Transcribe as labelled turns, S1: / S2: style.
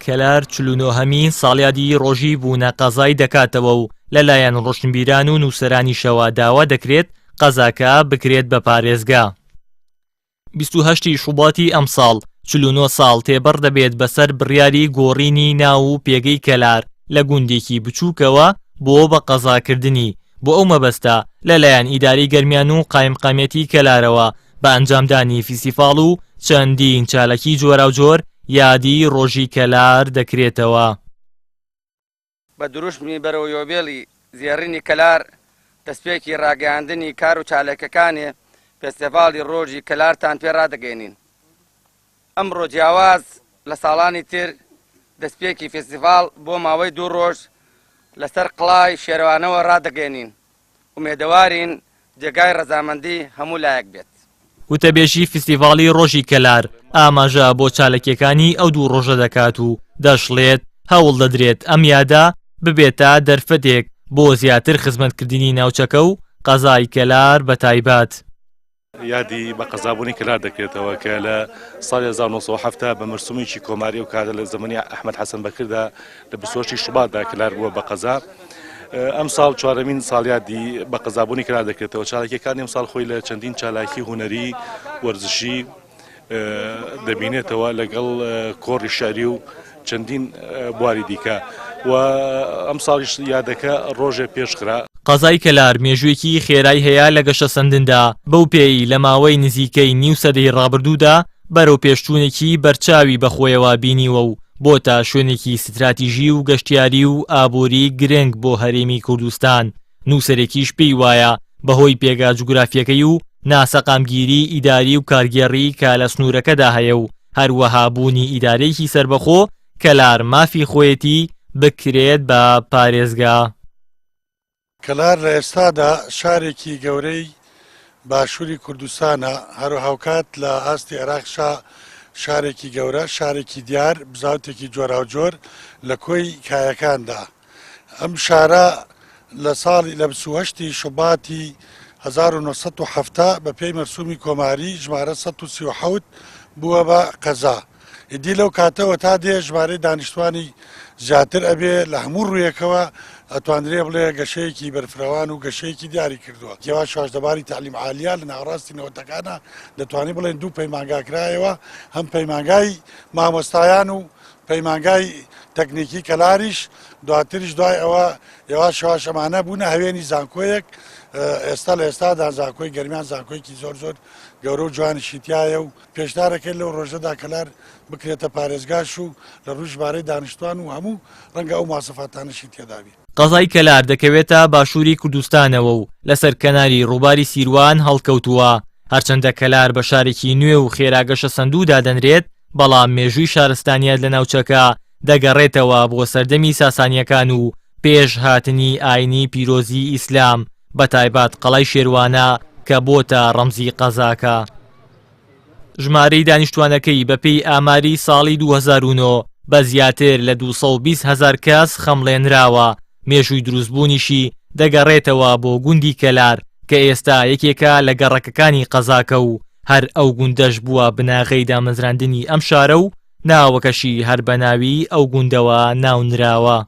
S1: کەلار 49هەمین ساڵیادی ڕۆژی بوونە قەزای دەکاتەوە و لەلایەن ڕۆشنبیران و نووسەرانیشەوە داوا دەکرێت قەزاکە بکرێت بە پارێزگا. 28 شوباتی ئەم ساڵ 49 ساڵ تێبەر دەبێت بەسەر بڕیاری گۆڕینی ناو و پێگەی کەلار لە گوندێکی بچووکەوە بۆ بە قەزاکردنی بۆ ئەو مەبەستە لەلایەن ئیداری گەرمیان و قایمقامەتی کەلارەوە بە ئەنجامدانی فیستیڤاڵ و چەندین چالەکی جۆرا و جۆر یادی ڕۆژی کەلار دەکرێتەوە.
S2: بە دروشمی بەرەو یۆبێڵی زێڕینی کەلار دەستپێکی ڕاگەیاندنی کار و چالەکەکانێ فێستیڤاڵی ڕۆژی کەلارتان پێ ڕادەگەێنین. ئەمڕۆ جیاواز لە ساڵانی تر دەستپێکی فێستیڤاڵ بۆ ماوەی 2 ڕۆژ لەسەر قڵای شێروانەوە ڕادەگەێنین. ئومێدەوارین جێگای ڕەزامەندی هەموو لایەک بێت.
S1: وتەبێژی فیستیڤاڵی ڕۆژی کەلار ئاماژە بۆ چالەکیەکانی ئەو 2 ڕۆژە دەکات و دەشڵێت هەوڵ دەدرێت ئەم یادە ببێتە دەرفەتێک بۆ زیاتر خزمەتکردنی ناوچەکە و قەزای کەلار بە تایبەت.
S3: یادی بە قەزابوونی کەلار دەکرێتەوە کە لە ساڵی 1970 بە مرسومیکی کۆماری و کاتە لە زمانی ئەحمەد حەسەن بەکردا لە 28 شوباتدا کەلار بووە بە قەزا. ئەم ساڵ 4مین ساڵیادی بە قەزابوونی کەلار دەکرێتەوە. چالاکیەکانی ئەم ساڵ خۆی لە چەندین چالاکی هونەری وەرزشی دەبینێتەوە لەگەڵ کۆڕی شاری و چەندین بواری دیکە و ئەم ساڵیش یادەکە ڕۆژێ پێشخرا.
S1: قەزای کەلار مێژوویەکی خێرای هەیە لە گەشە سەندندا بەو پێی لە ماوەی نزیکەی نیو سەدەی ڕابردوودا بەرەو پێشچوونێکی بەرچاوی بەخۆیەوە بینیوە و بۆتە شوێنێکی ستراتیژی و گەشتیاری و ئابووری گرنگ بۆ هەرێمی کوردستان. نووسەرێکیش پێی وایە بەهۆی پێگا جوگرافیەکەی و ناسەقامگیری ئیداری و کارگێڕی کە لە سنوورەکەدا هەیە و هەروەها بوونی ئیدارەیەکی سربەخۆ کەلار مافی خۆیەتی بکرێت بە پارێزگا.
S4: کەلار لە ئێستادا شارێکی گەورەی باشووری کوردستانە، هەروەهاوکات لە ئاستی عێراقشا شارێکی گەورە، شارێکی دیار، بزاوتێکی جۆرا و جۆر لە کۆی کایەکاندا. ئەم شارە لە ساڵی لە 28 شوباتی 1970 بە پێی مەرسومی کۆماری ژمارە 137 بووە بە قەزا. ئیدی لەو کاتەوە تا دێ ژمارەی دانیشتوانی زیاتر ئەبێ لە هەموو ڕوویەکەوە ئەتوانرێ بڵێ گەشەیەکی بەرفراوان و گەشەیەکی دیاری کردووە. کێوا شاشدەباری تعلیم عالیا لە ناوەڕاستی نەوەتەکانە دەتوانێت بڵێن 2 پەیمانگاکرایەوە، هەم پەیمانگای مامۆستایان و پەیمانگای تەکنیکی کەلاریش، دواتریش دوای ئەوە یەواش یەواش ئەمانە بوونە هەوێنی زانکۆیەک. ئێستا لە ئێستادا زانکۆی گەرمیان زانکۆیەکی زۆر زۆر گەورە و جوانی شیتایە و پێشدارەکەی لەو ڕۆژەدا کەلار بکرێتە پارێزگاش و لە ڕوو ژمارەی دانیشتوان و هەموو ڕەنگە ئەو ماسەفاتانەشی تێدابێت.
S1: قەزای کەلار دەکەوێتە باشووری کوردستانەوە و لەسەر کەناری ڕووباری سیروان هەڵکەوتووە. هەرچەندە کەلار بە شارێکی نوێ و خێراگەشە سندوودا دەنرێت، بەڵام مێژووی شارستانیەت لە ناوچەکە دەگەڕێتەوە بۆ سەردەمی ساسانیەکان و پێش هاتنی ئاینی پیرۆزی ئیسلام، بە تایبەت قەڵای شێروانە کە بۆتە ڕەمزی قەزاکە. ژمارەی دانیشتوانەکەی بەپێی ئاماری ساڵی 2009 بە زیاتر لە 220,000 کەس خەمڵێنراوە. مێژووی دروستبوونیشی دەگەڕێتەوە بۆ گوندی کەلار کە ئێستا یەکێکە لە گەڕەکەکانی قەزاکە و هەر ئەو گوندەش بووە بناغەی دامەزراندنی ئەم شارە و ناوەکەشی هەر بە ناوی ئەو گوندەوە ناونراوە.